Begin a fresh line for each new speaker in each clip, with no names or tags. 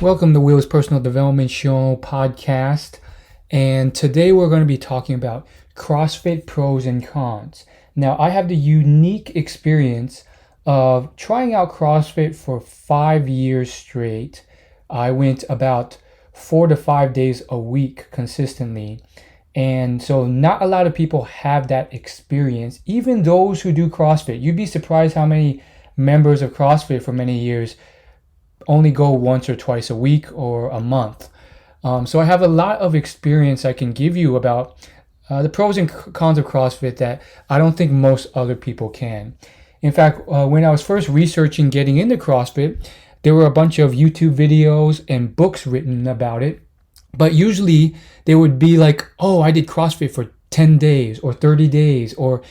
Welcome to Will's Personal Development Show podcast. And today we're going to be talking about CrossFit pros and cons. Now, I have the unique experience of trying out CrossFit for 5 years straight. I went about 4 to 5 days a week consistently. And so not a lot of people have that experience, even those who do CrossFit. You'd be surprised how many members of CrossFit for many years only go once or twice a week or a month. So I have a lot of experience I can give you about the pros and cons of CrossFit that I don't think most other people can. In fact, when I was first researching getting into CrossFit, there were a bunch of YouTube videos and books written about it. But usually they would be like, oh, I did CrossFit for 10 days or 30 days or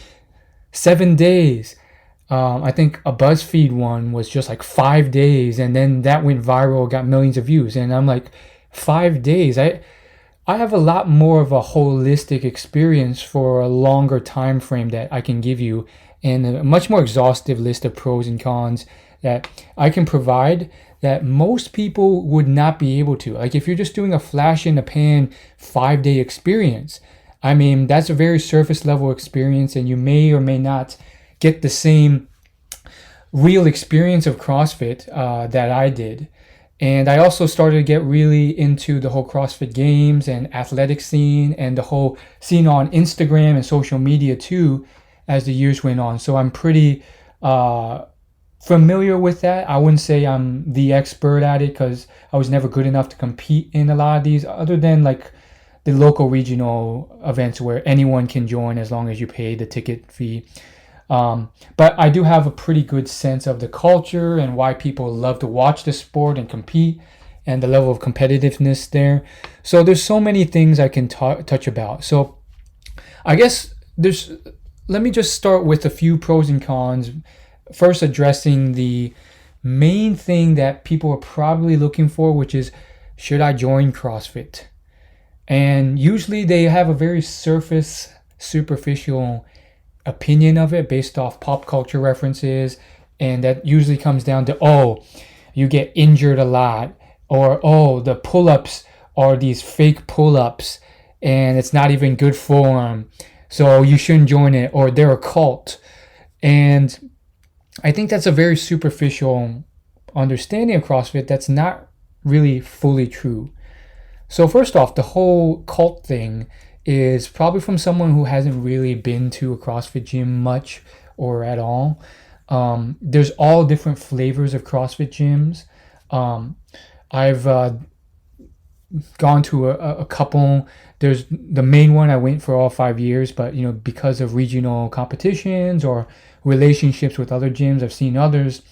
7 days. I think a BuzzFeed one was just like 5 days, and then that went viral, got millions of views. And I'm like, 5 days? I have a lot more of a holistic experience for a longer time frame that I can give you, and a much more exhaustive list of pros and cons that I can provide that most people would not be able to. Like if you're just doing a flash in the pan 5-day experience, I mean, that's a very surface level experience, and you may or may not get the same real experience of CrossFit that I did. And I also started to get really into the whole CrossFit games and athletic scene and the whole scene on Instagram and social media too as the years went on. So I'm pretty familiar with that. I wouldn't say I'm the expert at it because I was never good enough to compete in a lot of these, other than like the local regional events where anyone can join as long as you pay the ticket fee. But I do have a pretty good sense of the culture and why people love to watch the sport and compete and the level of competitiveness there. So there's so many things I can touch about. So I guess let me just start with a few pros and cons. First, addressing the main thing that people are probably looking for, which is, should I join CrossFit? And usually they have a very superficial opinion of it based off pop culture references, and that usually comes down to, oh, you get injured a lot, or oh, the pull-ups are these fake pull-ups and it's not even good form, so you shouldn't join it, or they're a cult. And I think that's a very superficial understanding of CrossFit that's not really fully true. So first off, the whole cult thing is probably from someone who hasn't really been to a CrossFit gym much or at all. There's all different flavors of CrossFit gyms. I've gone to a couple. There's the main one I went for all 5 years, but because of regional competitions or relationships with other gyms, I've seen others.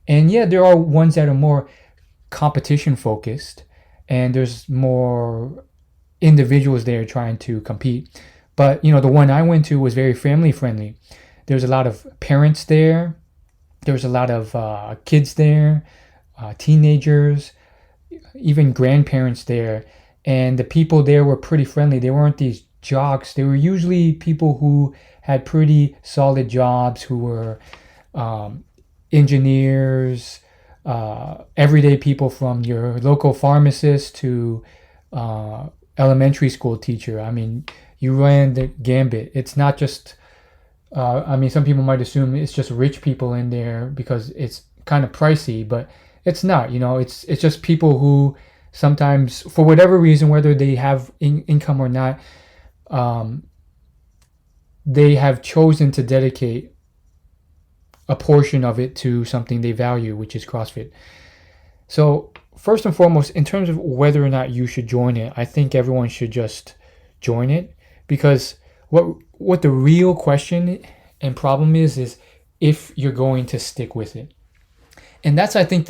And yeah, there are ones that are more competition focused, and there's more individuals there trying to compete. But the one I went to was very family friendly. There's a lot of parents there. There's a lot of kids there, teenagers, even grandparents there. And the people there were pretty friendly. They weren't these jocks. They were usually people who had pretty solid jobs, who were engineers, everyday people, from your local pharmacist to elementary school teacher. I mean, you ran the gambit. It's not just, some people might assume it's just rich people in there because it's kind of pricey, but it's not. It's just people who sometimes, for whatever reason, whether they have income or not, they have chosen to dedicate a portion of it to something they value, which is CrossFit. So first and foremost, in terms of whether or not you should join it, I think everyone should just join it, because what the real question and problem is if you're going to stick with it. And that's, I think,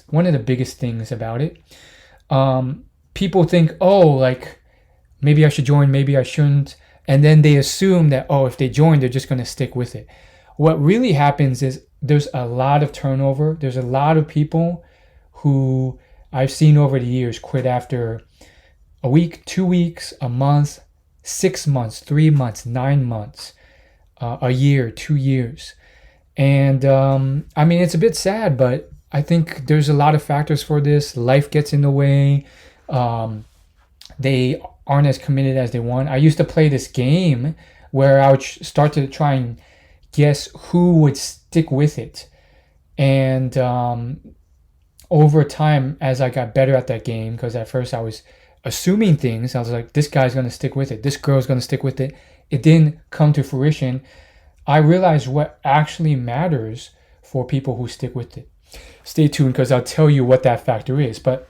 one of the biggest things about it. People think, oh, like, maybe I should join, maybe I shouldn't. And then they assume that, oh, if they join, they're just going to stick with it. What really happens is there's a lot of turnover. There's a lot of people who I've seen over the years quit after a week, 2 weeks, a month, 6 months, 3 months, 9 months, a year, 2 years. And it's a bit sad, but I think there's a lot of factors for this. Life gets in the way. They aren't as committed as they want. I used to play this game where I would start to try and guess who would stick with it. And over time, as I got better at that game, because at first I was assuming things, I was like, this guy's going to stick with it. This girl's going to stick with it. It didn't come to fruition. I realized what actually matters for people who stick with it. Stay tuned because I'll tell you what that factor is. But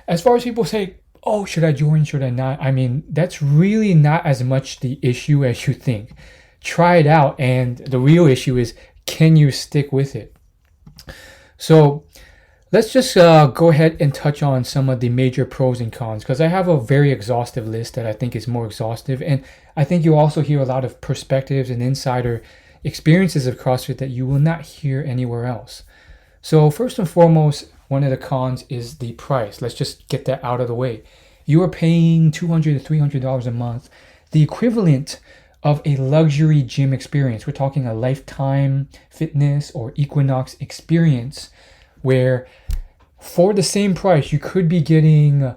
as far as people say, oh, should I join? Should I not? I mean, that's really not as much the issue as you think. Try it out. And the real issue is, can you stick with it? So let's just go ahead and touch on some of the major pros and cons, because I have a very exhaustive list that I think is more exhaustive. And I think you'll also hear a lot of perspectives and insider experiences of CrossFit that you will not hear anywhere else. So first and foremost, one of the cons is the price. Let's just get that out of the way. You are paying $200 to $300 a month, the equivalent of a luxury gym experience. We're talking a Lifetime Fitness or Equinox experience, where for the same price, you could be getting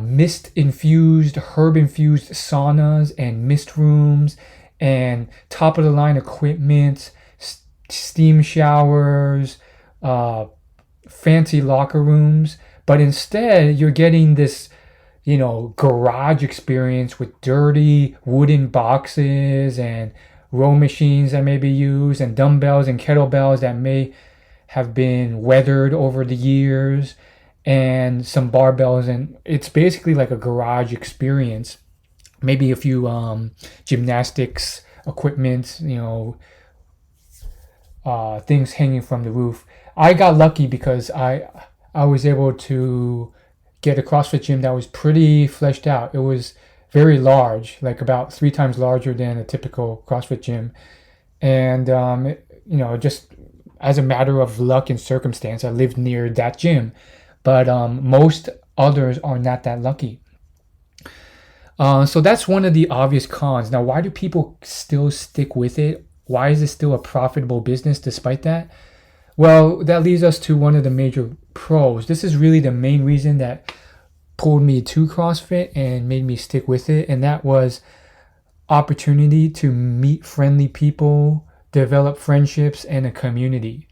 mist-infused, herb-infused saunas and mist rooms and top-of-the-line equipment, steam showers, fancy locker rooms. But instead, you're getting this, garage experience with dirty wooden boxes and row machines that may be used and dumbbells and kettlebells that may have been weathered over the years and some barbells. And it's basically like a garage experience. Maybe a few gymnastics equipment, things hanging from the roof. I got lucky because I was able to get a CrossFit gym that was pretty fleshed out. It was very large, like about 3 times larger than a typical CrossFit gym. And, just as a matter of luck and circumstance, I lived near that gym. But most others are not that lucky. So that's one of the obvious cons. Now, why do people still stick with it? Why is it still a profitable business despite that? Well, that leads us to one of the major pros. This is really the main reason that pulled me to CrossFit and made me stick with it. And that was opportunity to meet friendly people, develop friendships, and a community.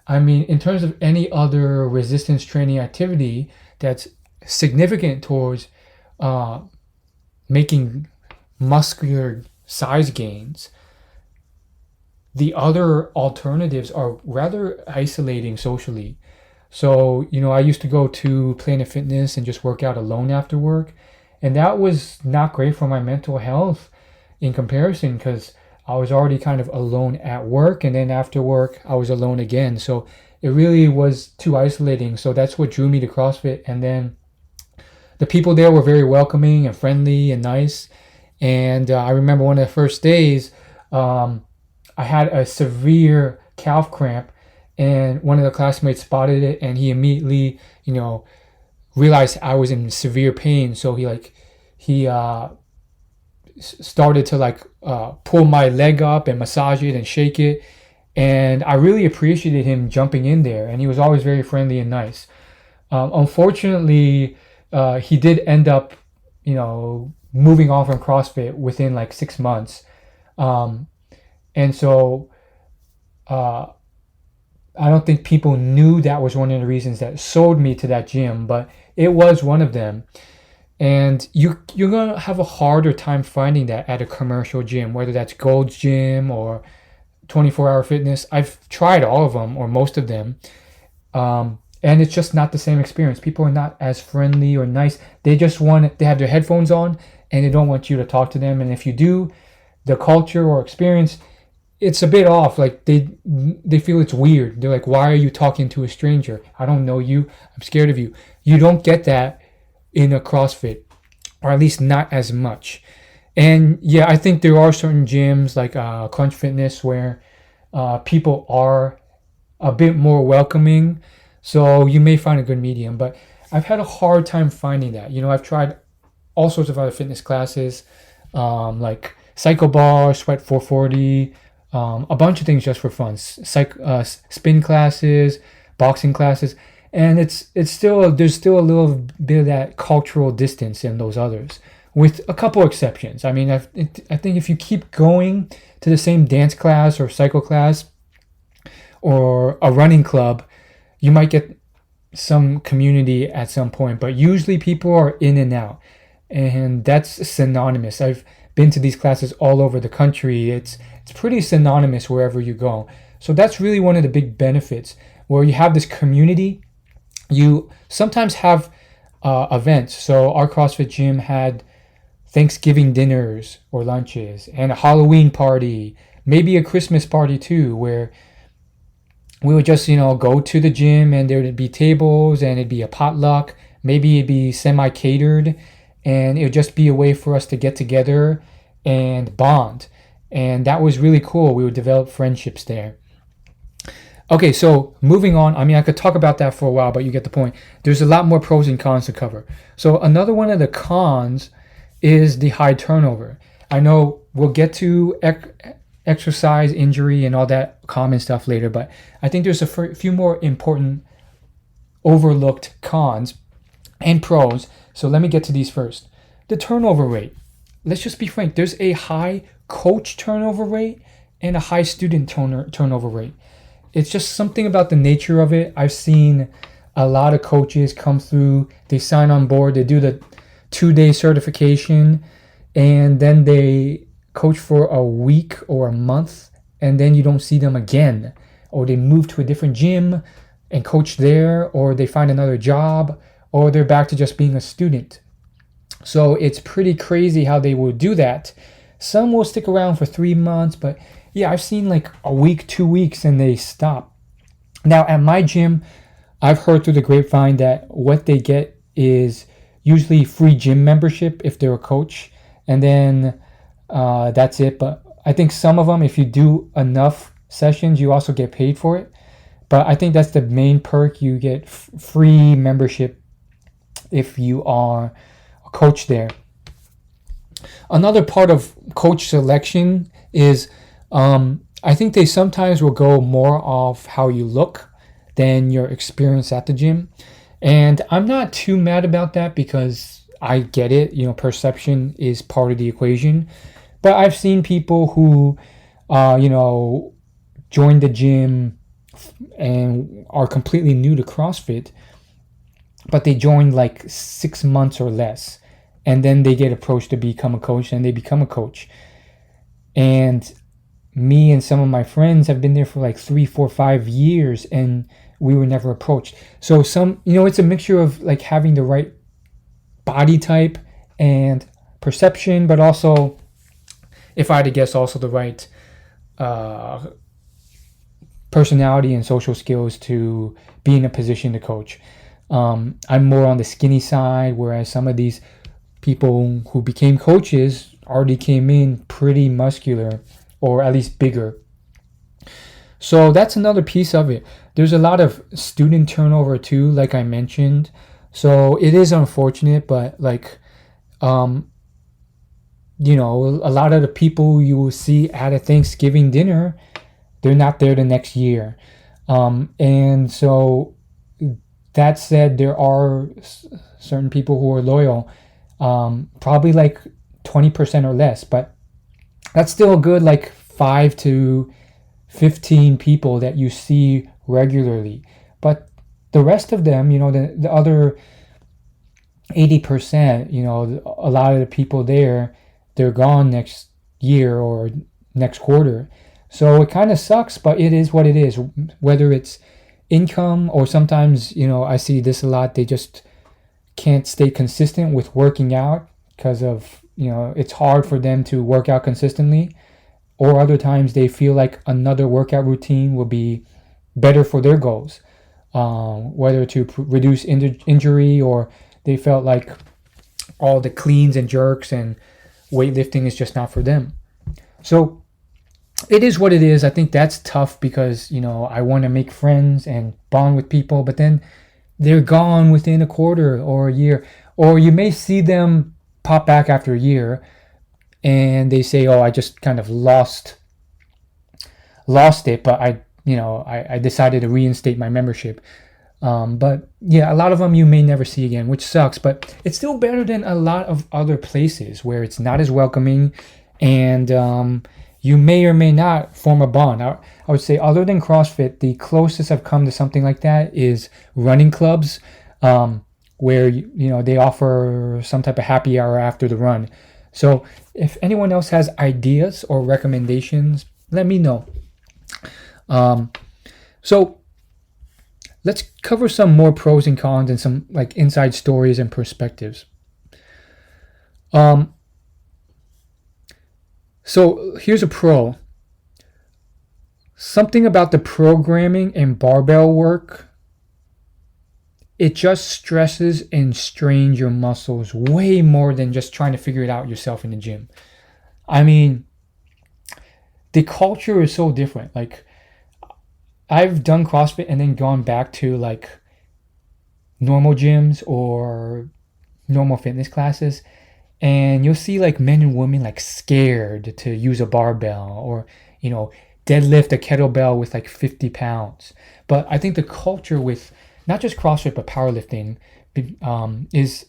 I mean, in terms of any other resistance training activity that's significant towards making muscular size gains, the other alternatives are rather isolating socially. So, I used to go to Planet Fitness and just work out alone after work. And that was not great for my mental health in comparison, because I was already kind of alone at work. And then after work, I was alone again. So it really was too isolating. So that's what drew me to CrossFit. And then the people there were very welcoming and friendly and nice. And I remember one of the first days, I had a severe calf cramp, and one of the classmates spotted it, and he immediately, realized I was in severe pain. So he started to pull my leg up and massage it and shake it. And I really appreciated him jumping in there, and he was always very friendly and nice. Unfortunately, he did end up, moving on from CrossFit within 6 months. And so I don't think people knew that was one of the reasons that sold me to that gym, but it was one of them. And you're going to have a harder time finding that at a commercial gym, whether that's Gold's Gym or 24-Hour Fitness. I've tried all of them or most of them. And it's just not the same experience. People are not as friendly or nice. They have their headphones on and they don't want you to talk to them. And if you do, the culture or experience, it's a bit off. They feel it's weird. They're like, why are you talking to a stranger? I don't know you. I'm scared of you. You don't get that in a CrossFit, or at least not as much. And yeah, I think there are certain gyms like Crunch Fitness where people are a bit more welcoming. So you may find a good medium, but I've had a hard time finding that. I've tried all sorts of other fitness classes, like Cycle Bar, Sweat 440, a bunch of things just for fun. Spin classes, boxing classes, and it's still there's still a little bit of that cultural distance in those others, with a couple exceptions. I mean, I think if you keep going to the same dance class or cycle class or a running club, you might get some community at some point, but usually people are in and out, and that's synonymous. I've been to these classes all over the country. It's pretty synonymous wherever you go. So that's really one of the big benefits, where you have this community. You sometimes have events. So our CrossFit gym had Thanksgiving dinners or lunches and a Halloween party, maybe a Christmas party too, where we would just, go to the gym and there would be tables and it'd be a potluck. Maybe it'd be semi-catered, and it would just be a way for us to get together and bond. And that was really cool. We would develop friendships there. Okay, so moving on. I mean, I could talk about that for a while, but you get the point. There's a lot more pros and cons to cover. So another one of the cons is the high turnover. I know we'll get to exercise injury and all that common stuff later, but I think there's a few more important overlooked cons and pros. So let me get to these first. The turnover rate. Let's just be frank. There's a high coach turnover rate and a high student turnover rate. It's just something about the nature of it. I've seen a lot of coaches come through, they sign on board, they do the 2-day certification, and then they coach for a week or a month, and then you don't see them again. Or they move to a different gym and coach there, or they find another job, or they're back to just being a student. So it's pretty crazy how they will do that. Some will stick around for 3 months, but yeah, I've seen like a week, 2 weeks, and they stop. Now at my gym, I've heard through the grapevine that what they get is usually free gym membership if they're a coach, and then that's it. But I think some of them, if you do enough sessions, you also get paid for it. But I think that's the main perk. You get free membership if you are a coach there. Another part of coach selection is I think they sometimes will go more off how you look than your experience at the gym. And I'm not too mad about that, because I get it. Perception is part of the equation. But I've seen people who, join the gym and are completely new to CrossFit, but they joined like 6 months or less. And then they get approached to become a coach, and they become a coach. And me and some of my friends have been there for like 3, 4, 5 years, and we were never approached. So it's a mixture of like having the right body type and perception, but also, if I had to guess, also the right personality and social skills to be in a position to coach. I'm more on the skinny side, whereas some of these people who became coaches already came in pretty muscular, or at least bigger. So that's another piece of it. There's a lot of student turnover too, like I mentioned. So it is unfortunate, but like, a lot of the people you will see at a Thanksgiving dinner, they're not there the next year. And so that said, there are certain people who are loyal, probably like 20% or less, but that's still a good like 5 to 15 people that you see regularly. But the rest of them, the other 80%, a lot of the people there, they're gone next year or next quarter. So it kind of sucks, but it is what it is. Whether it's income, or sometimes, I see this a lot, they just can't stay consistent with working out because of, it's hard for them to work out consistently. Or other times they feel like another workout routine will be better for their goals, whether to reduce injury, or they felt like all the cleans and jerks and weightlifting is just not for them. So it is what it is. I think that's tough because, I want to make friends and bond with people, but then they're gone within a quarter or a year. Or you may see them pop back after a year and they say, oh, I just kind of lost it, but I decided to reinstate my membership. But yeah, a lot of them you may never see again, which sucks, but it's still better than a lot of other places where it's not as welcoming, and you may or may not form a bond. I would say, other than CrossFit, the closest I've come to something like that is running clubs, where they offer some type of happy hour after the run. So if anyone else has ideas or recommendations, let me know. So let's cover some more pros and cons and some like inside stories and perspectives. So here's a pro. Something about the programming and barbell work, it just stresses and strains your muscles way more than just trying to figure it out yourself in the gym. I mean, the culture is so different. Like, I've done CrossFit and then gone back to like normal gyms or normal fitness classes, and you'll see like men and women like scared to use a barbell, or deadlift a kettlebell with like 50 pounds. But I think the culture with not just CrossFit but powerlifting is,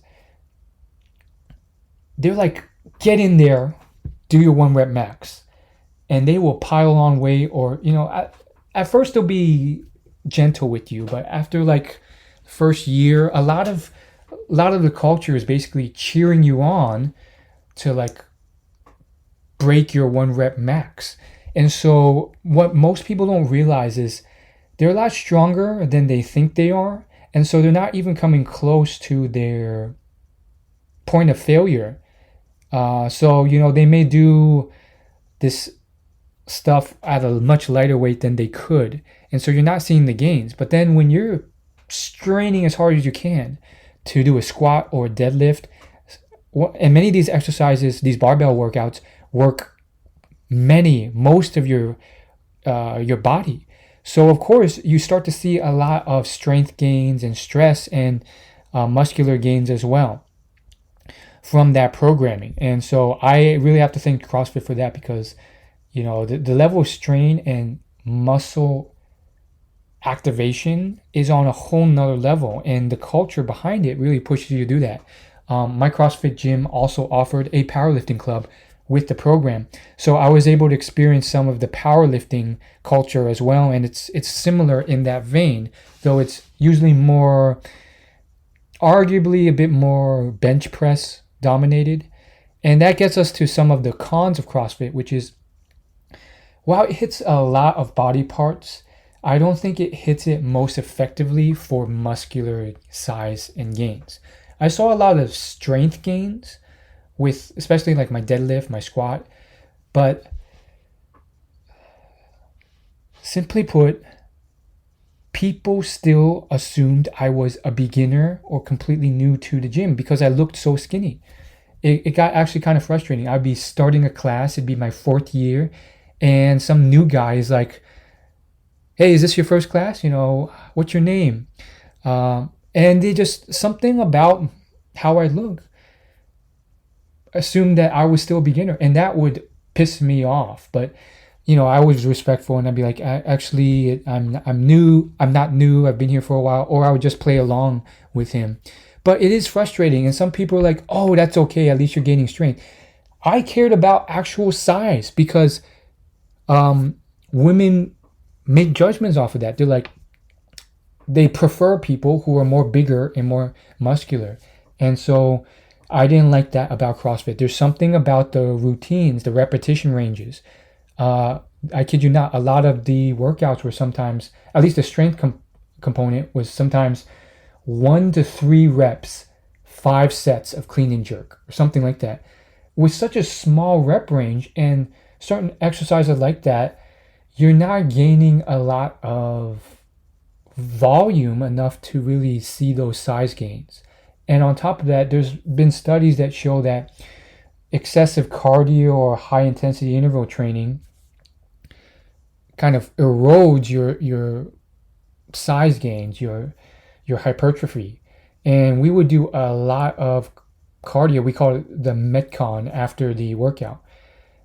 they're like, get in there, do your 1 rep max, and they will pile on weight. Or at first they'll be gentle with you, but after like first year, a lot of the culture is basically cheering you on to like break your 1 rep max. And so what most people don't realize is they're a lot stronger than they think they are, and so they're not even coming close to their point of failure. So they may do this stuff at a much lighter weight than they could, and so you're not seeing the gains. But then when you're straining as hard as you can to do a squat or a deadlift, and many of these exercises, these barbell workouts, work most of your body. So of course you start to see a lot of strength gains and stress and muscular gains as well from that programming. And so I really have to thank CrossFit for that, because the level of strain and muscle activation is on a whole nother level, and the culture behind it really pushes you to do that. My CrossFit gym also offered a powerlifting club with the program, so I was able to experience some of the powerlifting culture as well, and it's similar in that vein, though it's usually more, arguably a bit more bench press dominated. And that gets us to some of the cons of CrossFit, which is, while it hits a lot of body parts, I don't think it hits it most effectively for muscular size and gains. I saw a lot of strength gains with, especially like my deadlift, my squat, but simply put, people still assumed I was a beginner or completely new to the gym because I looked so skinny. It got actually kind of frustrating. I'd be starting a class, it'd be my 4th year, and some new guy is like, hey, is this your first class? What's your name? And they just, something about how I look, assumed that I was still a beginner, and that would piss me off. But I was respectful, and I'd be like, actually, I'm new. I'm not new. I've been here for a while. Or I would just play along with him. But it is frustrating, and some people are like, oh, that's okay. At least you're gaining strength. I cared about actual size, because women make judgments off of that. They're like, they prefer people who are more bigger and more muscular. And so I didn't like that about CrossFit. There's something about the routines, the repetition ranges. I kid you not, a lot of the workouts were sometimes, at least the strength component was sometimes 1 to 3 reps, 5 sets of clean and jerk, or something like that. With such a small rep range and certain exercises like that, you're not gaining a lot of volume enough to really see those size gains. And on top of that, there's been studies that show that excessive cardio or high intensity interval training kind of erodes your size gains, your hypertrophy. And we would do a lot of cardio. We call it the Metcon after the workout.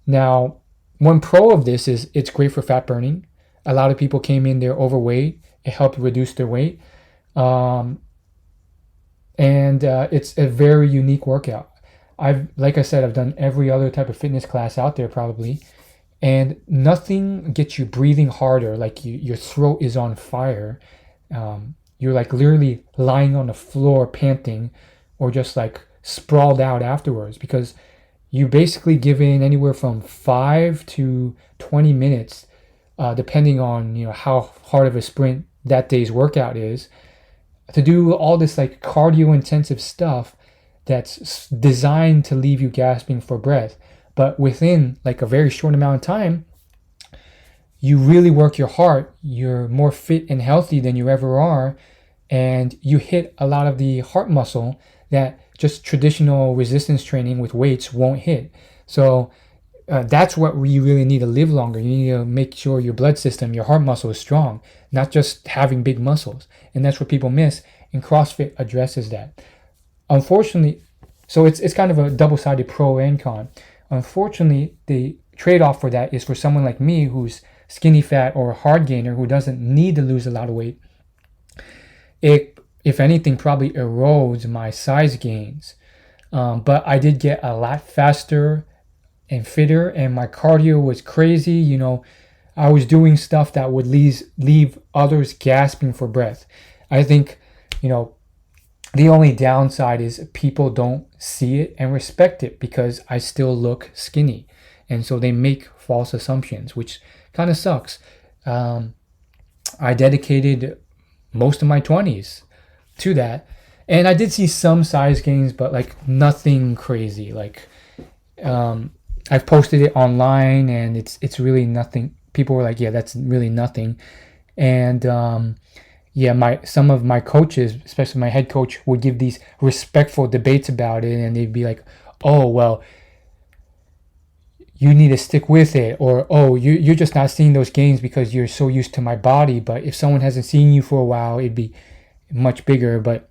Now, one pro of this is it's great for fat burning. a lot of people came in there overweight. It helped reduce their weight. Um, and it's a very unique workout. Like I said, I've done every other type of fitness class out there probably, and nothing gets you breathing harder. Like your throat is on fire. You're like literally lying on the floor panting, or just like sprawled out afterwards, because you basically give in anywhere from 5 to 20 minutes, depending on how hard of a sprint that day's workout is, to do all this like cardio intensive stuff that's designed to leave you gasping for breath. But within like a very short amount of time, you really work your heart. You're more fit and healthy than you ever are. And you hit a lot of the heart muscle that just traditional resistance training with weights won't hit. So that's what you really need to live longer. You need to make sure your blood system, your heart muscle is strong, not just having big muscles. And that's what people miss. And CrossFit addresses that. Unfortunately, so it's kind of a double-sided pro and con. Unfortunately, the trade-off for that is for someone like me who's skinny fat or a hard gainer who doesn't need to lose a lot of weight. It, if anything, probably erodes my size gains. But I did get a lot faster and fitter, and my cardio was crazy. I was doing stuff that would leave others gasping for breath. I think, the only downside is people don't see it and respect it because I still look skinny. And so they make false assumptions, which kind of sucks. I dedicated most of my 20s to that. And I did see some size gains, but like nothing crazy. Like I've posted it online and it's really nothing. People were like, yeah, that's really nothing. And some of my coaches, especially my head coach, would give these respectful debates about it, and they'd be like, oh, well, you need to stick with it, or oh, you're just not seeing those gains because you're so used to my body, but if someone hasn't seen you for a while, it'd be much bigger. But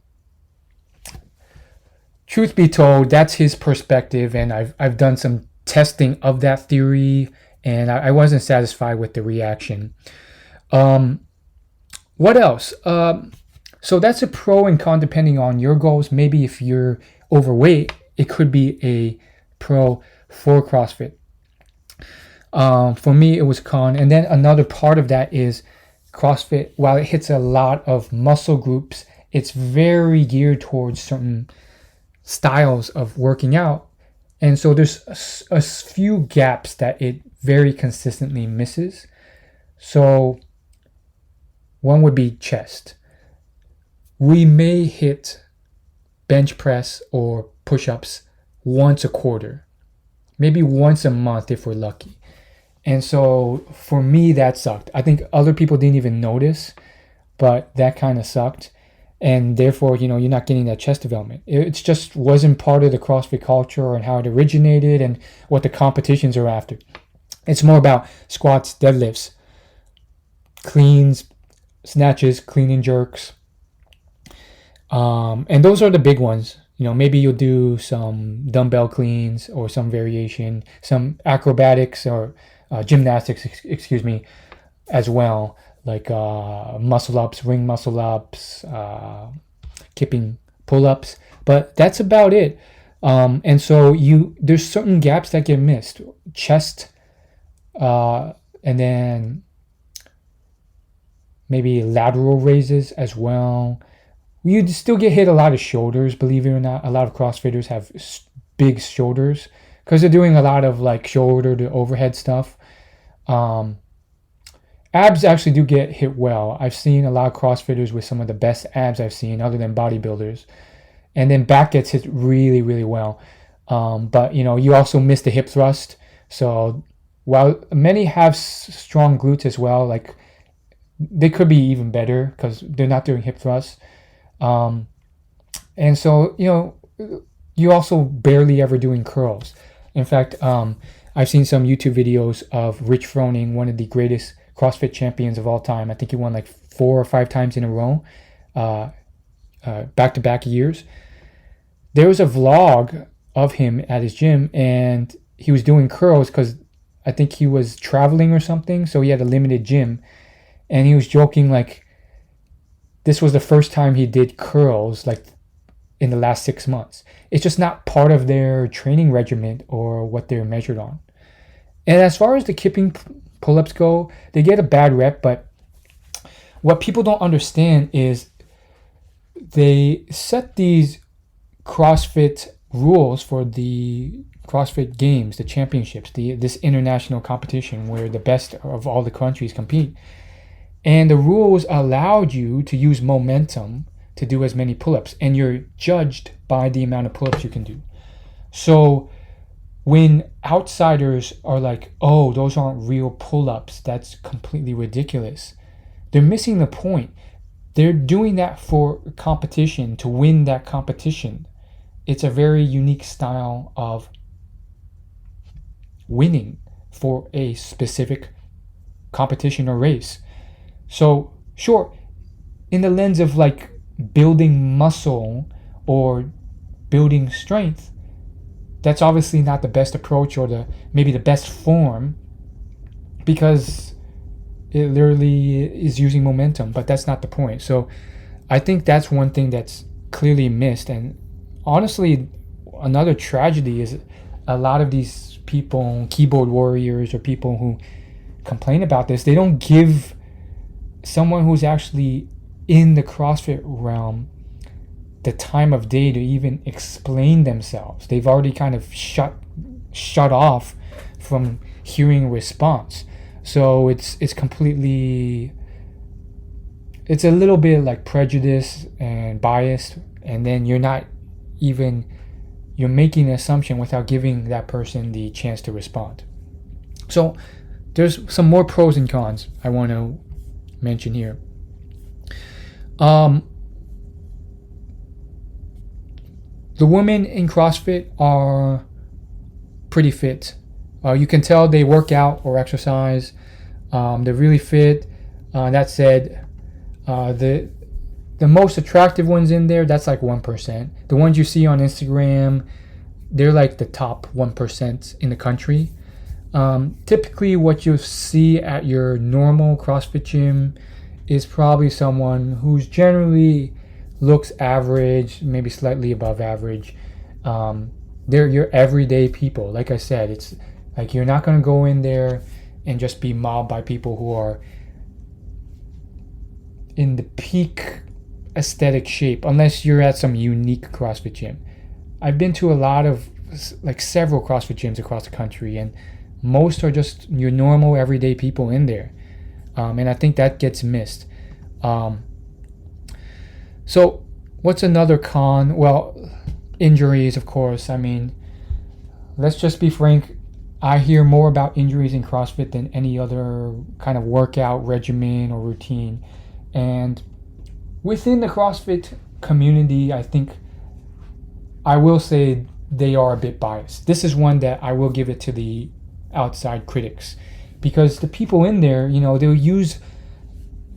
truth be told, that's his perspective, and I've done some testing of that theory, and I wasn't satisfied with the reaction. What else? So that's a pro and con depending on your goals. Maybe if you're overweight, it could be a pro for CrossFit. For me, it was con. And then another part of that is CrossFit, while it hits a lot of muscle groups, it's very geared towards certain styles of working out. And so there's a few gaps that it very consistently misses. So one would be chest. We may hit bench press or push-ups once a quarter, maybe once a month if we're lucky. And so for me, that sucked. I think other people didn't even notice, but that kind of sucked. And therefore, you're not getting that chest development. It just wasn't part of the CrossFit culture and how it originated and what the competitions are after. It's more about squats, deadlifts, cleans, snatches, clean and jerks. And those are the big ones. Maybe you'll do some dumbbell cleans or some variation, some acrobatics or gymnastics, as well, like muscle ups, ring muscle ups, kipping pull-ups. But that's about it. And so there's certain gaps that get missed. Chest, and then maybe lateral raises as well. You still get hit a lot of shoulders, believe it or not. A lot of CrossFitters have big shoulders because they're doing a lot of like shoulder to overhead stuff. Abs actually do get hit well. I've seen a lot of CrossFitters with some of the best abs I've seen other than bodybuilders. And then back gets hit really, really well. But you also miss the hip thrust. So while many have strong glutes as well, like they could be even better because they're not doing hip thrusts. And so, you also barely ever doing curls. In fact, I've seen some YouTube videos of Rich Froning, one of the greatest CrossFit champions of all time. I think he won like 4 or 5 times in a row, back-to-back years. There was a vlog of him at his gym, and he was doing curls because I think he was traveling or something, so he had a limited gym. and he was joking like this was the first time he did curls like in the last 6 months. It's just not part of their training regimen or what they're measured on. And as far as the kipping pull-ups go, they get a bad rep, but what people don't understand is they set these CrossFit rules for the CrossFit Games, the championships, this international competition where the best of all the countries compete. And the rules allowed you to use momentum to do as many pull-ups, and you're judged by the amount of pull-ups you can do. So when outsiders are like, oh, those aren't real pull-ups, that's completely ridiculous, they're missing the point. They're doing that for competition, to win that competition. It's a very unique style of winning for a specific competition or race. So sure, in the lens of like building muscle or building strength, that's obviously not the best approach or maybe the best form, because it literally is using momentum, but that's not the point. So I think that's one thing that's clearly missed. And honestly, another tragedy is a lot of these people, keyboard warriors or people who complain about this, they don't give someone who's actually in the CrossFit realm the time of day to even explain themselves. They've already kind of shut off from hearing response. So it's completely, it's a little bit like prejudice and biased, and then you're making an assumption without giving that person the chance to respond. So there's some more pros and cons I want to mention here. The women in CrossFit are pretty fit. You can tell they work out or exercise. They're really fit. That said, the most attractive ones in there, that's like 1%. The ones you see on Instagram, they're like the top 1% in the country. Typically what you see at your normal CrossFit gym is probably someone who's generally looks average, maybe slightly above average. They're your everyday people. Like I said, it's like you're not going to go in there and just be mobbed by people who are in the peak aesthetic shape, unless you're at some unique CrossFit gym. I've been to a lot of, like several CrossFit gyms across the country, and most are just your normal everyday people in there. And I think that gets missed. So what's another con? Well, injuries, of course. I mean, let's just be frank. I hear more about injuries in CrossFit than any other kind of workout regimen or routine. And within the CrossFit community, I think I will say they are a bit biased. This is one that I will give it to the outside critics, because the people in there, they'll use,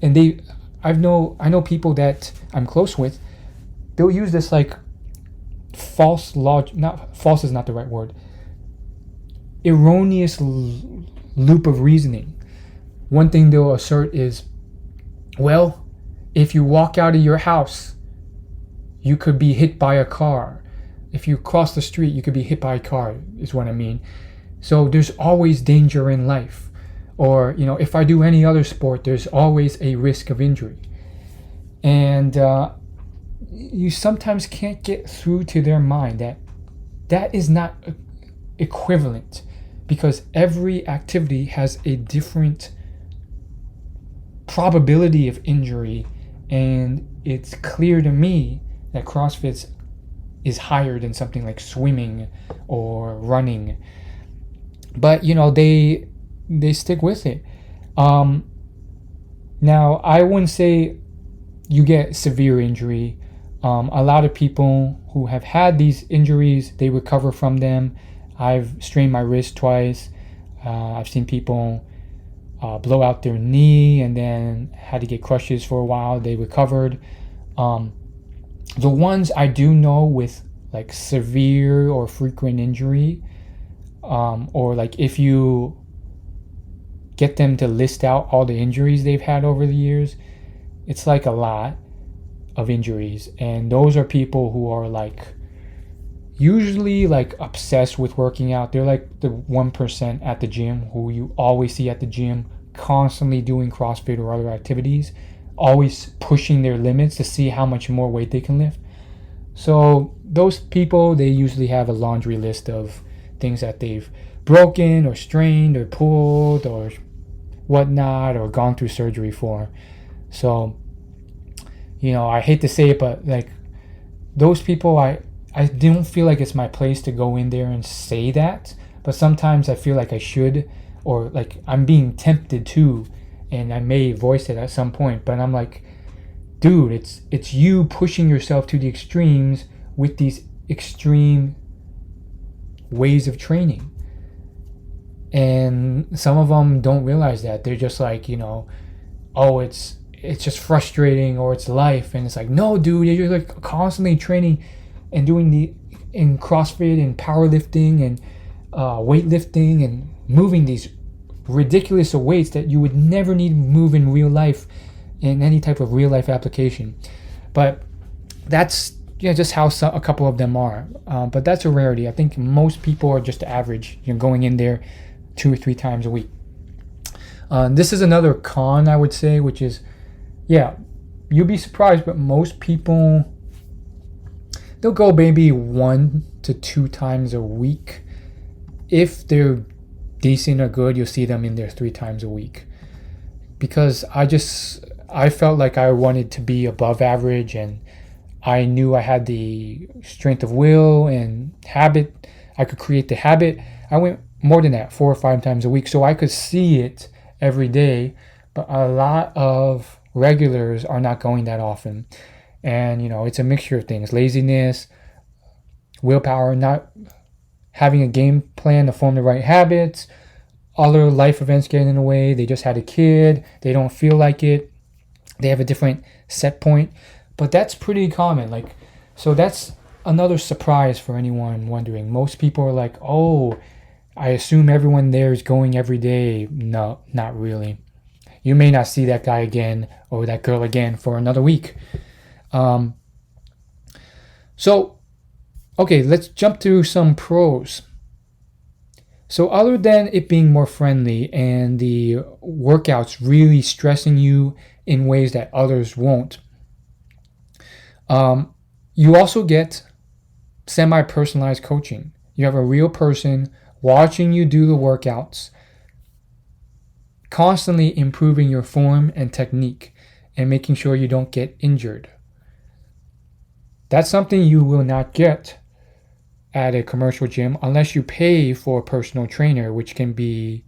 and I know people that I'm close with, they'll use this like not false is not the right word, erroneous loop of reasoning. One thing they'll assert is, well, if you walk out of your house, you could be hit by a car. If you cross the street, you could be hit by a car, is what I mean. So there's always danger in life. Or, if I do any other sport, there's always a risk of injury. And you sometimes can't get through to their mind that is not equivalent, because every activity has a different probability of injury. And it's clear to me that CrossFit is higher than something like swimming or running. But, they stick with it. Now, I wouldn't say you get severe injury. A lot of people who have had these injuries, they recover from them. I've strained my wrist twice. I've seen people blow out their knee and then had to get crutches for a while. They recovered. The ones I do know with like severe or frequent injury, or like if you get them to list out all the injuries they've had over the years, it's like a lot of injuries. And those are people who are like usually like obsessed with working out. They're like the 1% at the gym who you always see at the gym constantly doing CrossFit or other activities, always pushing their limits to see how much more weight they can lift. So those people, they usually have a laundry list of things that they've broken or strained or pulled or whatnot or gone through surgery for. So, I hate to say it, but like those people, I don't feel like it's my place to go in there and say that, but sometimes I feel like I should, or like I'm being tempted to, and I may voice it at some point, but I'm like, dude, it's you pushing yourself to the extremes with these extreme ways of training. And some of them don't realize that. They're just like, oh, it's just frustrating, or it's life. And it's like, no, dude, you're like constantly training and doing in CrossFit and powerlifting and weightlifting and moving these ridiculous weights that you would never need to move in real life, in any type of real life application. But that's just how a couple of them are. But that's a rarity. I think most people are just average, going in there 2 or 3 times a week. This is another con, I would say, which is, you'll be surprised, but most people, they'll go maybe 1 to 2 times a week. If they're decent or good, you'll see them in there 3 times a week. Because I felt like I wanted to be above average, and I knew I had the strength of will and habit. I could create the habit. I went more than that, 4 or 5 times a week, so I could see it every day. But a lot of regulars are not going that often. And, it's a mixture of things. Laziness, willpower, not having a game plan to form the right habits, other life events getting in the way. They just had a kid. They don't feel like it. They have a different set point. But that's pretty common. So that's another surprise for anyone wondering. Most people are like, oh, I assume everyone there is going every day. No, not really. You may not see that guy again or that girl again for another week. Okay, let's jump to some pros. So other than it being more friendly and the workouts really stressing you in ways that others won't, you also get semi-personalized coaching. You have a real person watching you do the workouts, constantly improving your form and technique and making sure you don't get injured. That's something you will not get at a commercial gym unless you pay for a personal trainer, which can be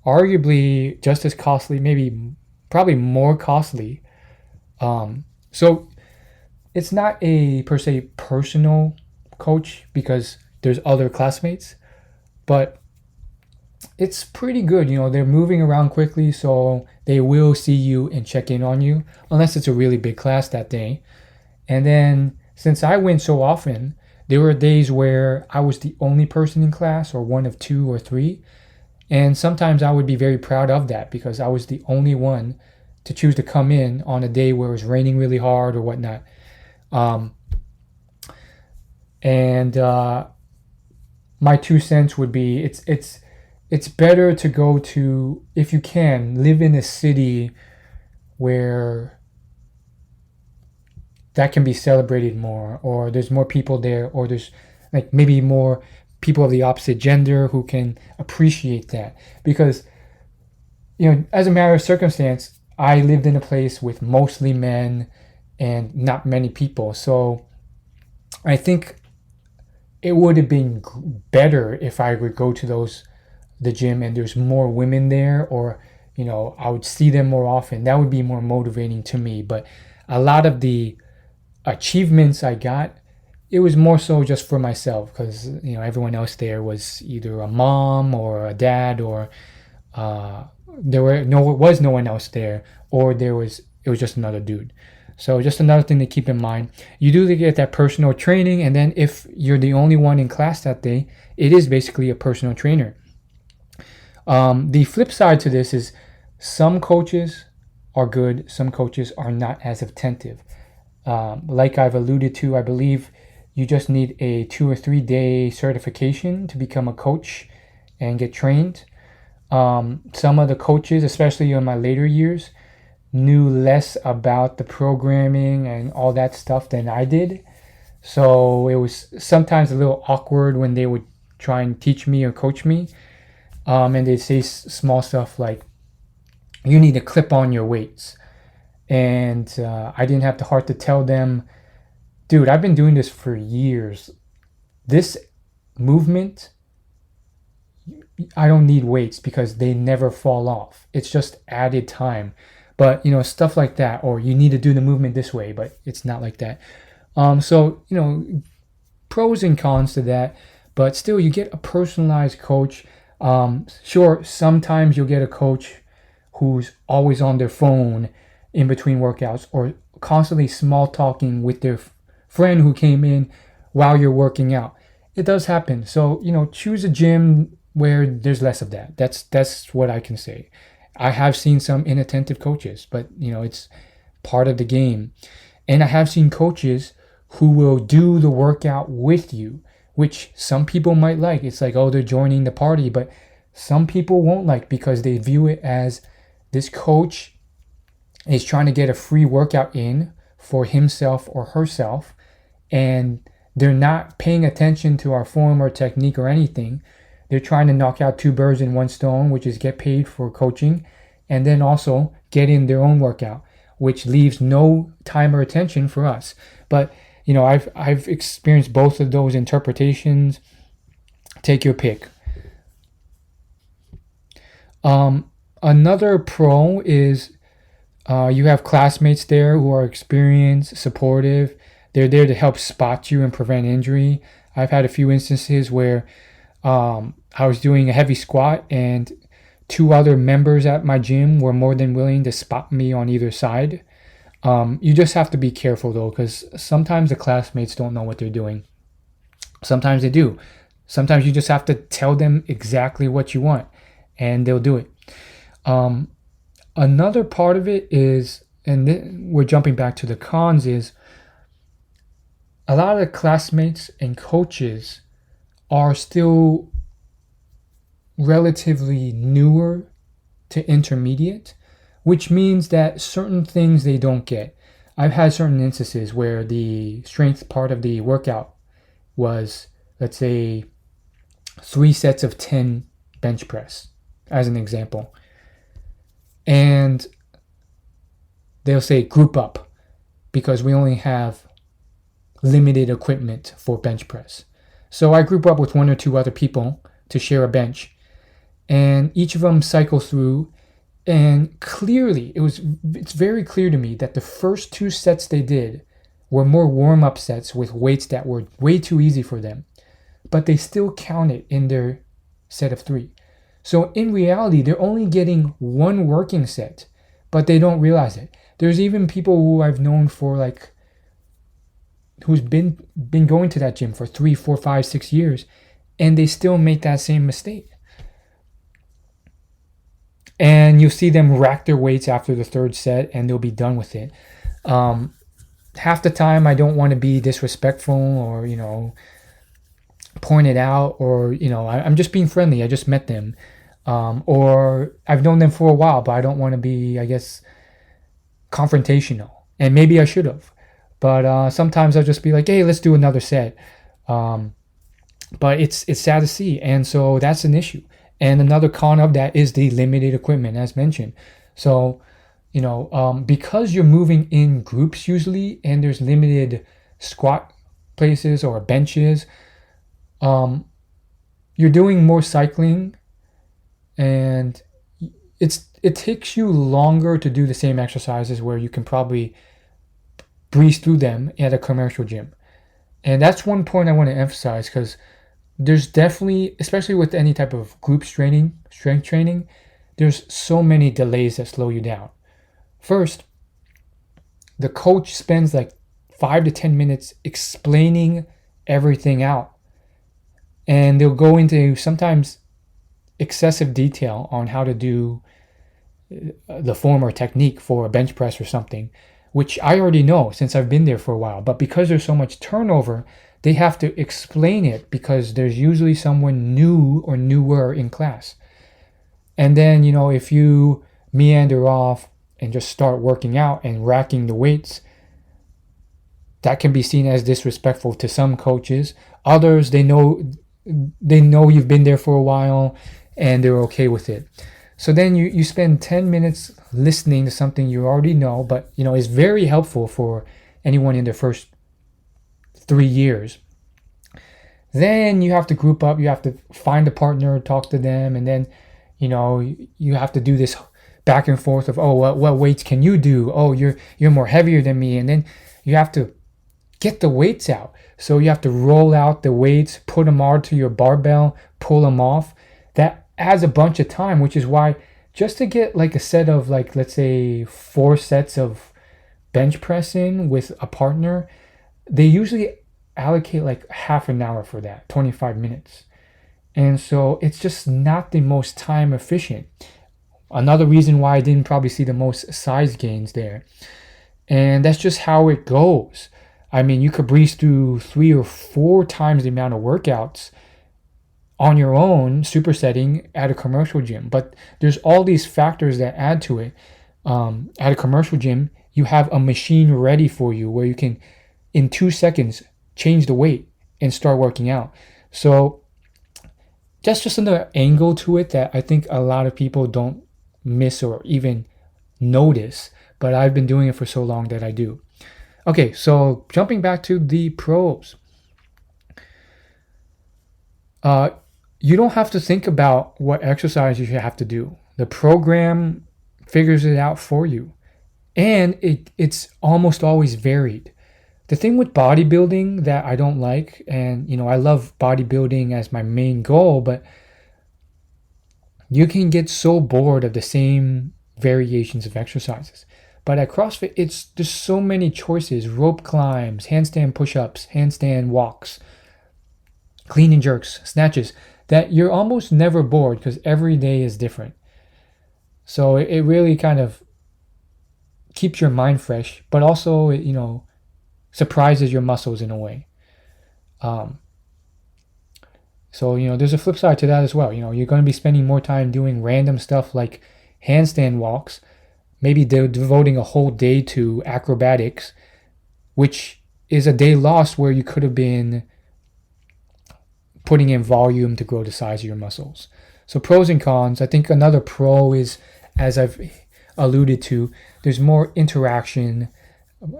arguably just as costly, probably more costly. So it's not a per se personal coach because there's other classmates, but it's pretty good. They're moving around quickly, so they will see you and check in on you unless it's a really big class that day. And then since I went so often, there were days where I was the only person in class or one of 2 or 3. And sometimes I would be very proud of that because I was the only one to choose to come in on a day where it was raining really hard or whatnot. My 2 cents would be it's better to go to, if you can, live in a city where that can be celebrated more, or there's more people there, or there's like maybe more people of the opposite gender who can appreciate that. Because, as a matter of circumstance, I lived in a place with mostly men and not many people. So I think it would have been better if I would go to the gym and there's more women there, or, I would see them more often. That would be more motivating to me. But a lot of the achievements I got, it was more so just for myself because, everyone else there was either a mom or a dad, or there was no one else there, or it was just another dude. So just another thing to keep in mind. You do get that personal training, and then if you're the only one in class that day, it is basically a personal trainer. The flip side to this is some coaches are good, some coaches are not as attentive. Like I've alluded to, I believe you just need a 2 or 3 day certification to become a coach and get trained. Some of the coaches, especially in my later years, knew less about the programming and all that stuff than I did. So it was sometimes a little awkward when they would try and teach me or coach me. And they'd say small stuff like, you need to clip on your weights. And I didn't have the heart to tell them, dude, I've been doing this for years. This movement, I don't need weights because they never fall off. It's just added time. But, stuff like that, or you need to do the movement this way, but it's not like that. So, pros and cons to that, but still you get a personalized coach. Sure, sometimes you'll get a coach who's always on their phone in between workouts or constantly small talking with their friend who came in while you're working out. It does happen. So, choose a gym where there's less of that. That's what I can say. I have seen some inattentive coaches, but it's part of the game. And I have seen coaches who will do the workout with you, which some people might like. It's like, oh, they're joining the party, but some people won't like because they view it as this coach is trying to get a free workout in for himself or herself, and they're not paying attention to our form or technique or anything. They're trying to knock out 2 birds in 1 stone, which is get paid for coaching and then also get in their own workout, which leaves no time or attention for us. But I've experienced both of those interpretations. Take your pick. Another pro is you have classmates there who are experienced, supportive. They're there to help spot you and prevent injury. I've had a few instances where I was doing a heavy squat and 2 other members at my gym were more than willing to spot me on either side. You just have to be careful though, because sometimes the classmates don't know what they're doing. Sometimes they do. Sometimes you just have to tell them exactly what you want and they'll do it. Another part of it is, and we're jumping back to the cons, is a lot of the classmates and coaches are still relatively newer to intermediate, which means that certain things they don't get. I've had certain instances where the strength part of the workout was, let's say, 3 sets of 10 bench press, as an example. And they'll say group up because we only have limited equipment for bench press. So I group up with 1 or 2 other people to share a bench, and each of them cycle through, and clearly it's very clear to me that the first 2 sets they did were more warm-up sets with weights that were way too easy for them, but they still count it in their set of 3. So in reality, they're only getting 1 working set, but they don't realize it. There's even people who I've known for who's been going to that gym for 3, 4, 5, 6 years, and they still make that same mistake. And you'll see them rack their weights after the 3rd set, and they'll be done with it. Half the time, I don't want to be disrespectful or point it out, or I'm just being friendly. I just met them, or I've known them for a while, but I don't want to be, I guess, confrontational. And maybe I should have. But sometimes I'll just be like, hey, let's do another set. But it's sad to see. And so that's an issue. And another con of that is the limited equipment, as mentioned. So, because you're moving in groups usually, and there's limited squat places or benches, you're doing more cycling, and it takes you longer to do the same exercises where you can probably breeze through them at a commercial gym. And that's one point I want to emphasize, because there's definitely, especially with any type of group strength training, there's so many delays that slow you down. First, the coach spends 5 to 10 minutes explaining everything out. And they'll go into, sometimes excessive detail on how to do the form or technique for a bench press or something, which I already know since I've been there for a while. But because there's so much turnover, they have to explain it because there's usually someone new or newer in class. And then, if you meander off and just start working out and racking the weights, that can be seen as disrespectful to some coaches. Others, they know you've been there for a while and they're okay with it. So then you spend 10 minutes listening to something you already know, but is very helpful for anyone in their first 3 years. Then you have to group up, you have to find a partner, talk to them, and then you have to do this back and forth of, oh, what weights can you do? Oh, you're more heavier than me. And then you have to get the weights out. So you have to roll out the weights, put them onto your barbell, pull them off. That adds a bunch of time, which is why just to get like a set of let's say 4 sets of bench press in with a partner, they usually allocate like half an hour for that, 25 minutes. And so it's just not the most time efficient. Another reason why I didn't probably see the most size gains there. And that's just how it goes. I mean, you could breeze through 3 or 4 times the amount of workouts on your own supersetting at a commercial gym. But there's all these factors that add to it. At a commercial gym, you have a machine ready for you where you can, in 2 seconds, change the weight and start working out. So that's just another angle to it that I think a lot of people don't miss or even notice. But I've been doing it for so long that I do. Okay, so jumping back to the pros. You don't have to think about what exercise you have to do. The program figures it out for you. And it's almost always varied. The thing with bodybuilding that I don't like, and I love bodybuilding as my main goal, but you can get so bored of the same variations of exercises. But at CrossFit, there's so many choices: rope climbs, handstand push-ups, handstand walks, clean and jerks, snatches, that you're almost never bored because every day is different. So it really kind of keeps your mind fresh, but also surprises your muscles in a way. So there's a flip side to that as well. You're going to be spending more time doing random stuff like handstand walks, maybe devoting a whole day to acrobatics, which is a day lost where you could have been putting in volume to grow the size of your muscles. So pros and cons. I think another pro is, as I've alluded to, there's more interaction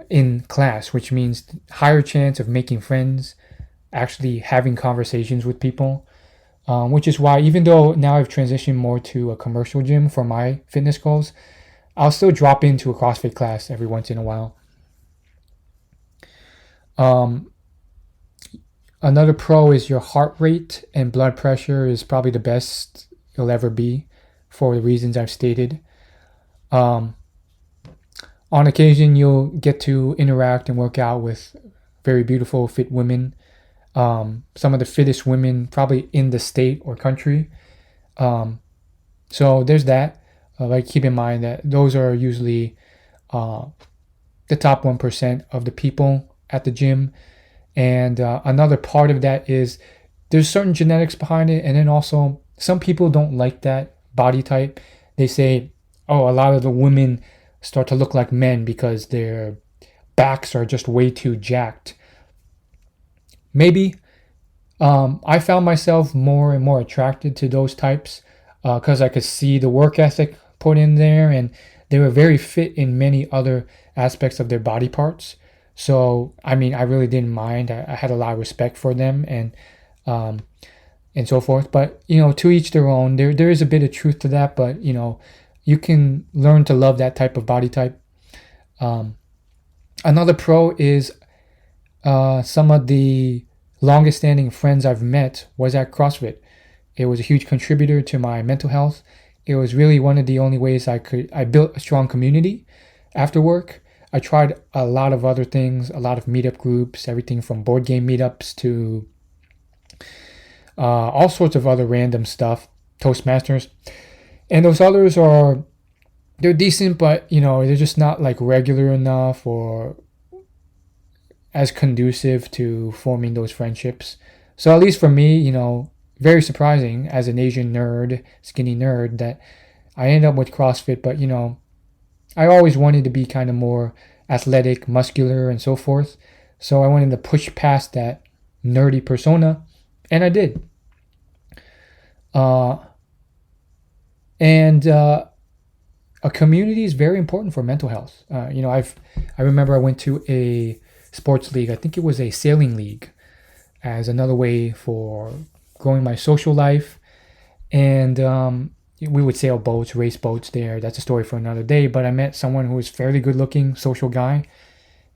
in class, which means higher chance of making friends, actually having conversations with people, which is why even though now I've transitioned more to a commercial gym for my fitness goals, I'll still drop into a CrossFit class every once in a while. Another pro is your heart rate and blood pressure is probably the best you'll ever be for the reasons I've stated. On occasion, you'll get to interact and work out with very beautiful, fit women. Some of the fittest women probably in the state or country. So there's that. Keep in mind that those are usually the top 1% of the people at the gym. And another part of that is there's certain genetics behind it. And then also some people don't like that body type. They say, oh, a lot of the women start to look like men because their backs are just way too jacked. Maybe. I found myself more and more attracted to those types because I could see the work ethic put in there, and they were very fit in many other aspects of their body parts. So, I mean, I really didn't mind. I had a lot of respect for them and so forth. But, to each their own. There is a bit of truth to that, but, you can learn to love that type of body type. Another pro is some of the longest standing friends I've met was at CrossFit. It was a huge contributor to my mental health. It was really one of the only ways I built a strong community after work. I tried a lot of other things, a lot of meetup groups, everything from board game meetups to all sorts of other random stuff, Toastmasters. And those others they're decent, but they're just not like regular enough or as conducive to forming those friendships. So at least for me, very surprising as an Asian nerd, skinny nerd, that I ended up with CrossFit. But I always wanted to be kind of more athletic, muscular, and so forth. So I wanted to push past that nerdy persona, and I did. And a community is very important for mental health. I remember I went to a sports league. I think it was a sailing league, as another way for growing my social life. And we would sail boats, race boats there. That's a story for another day. But I met someone who was fairly good-looking, social guy,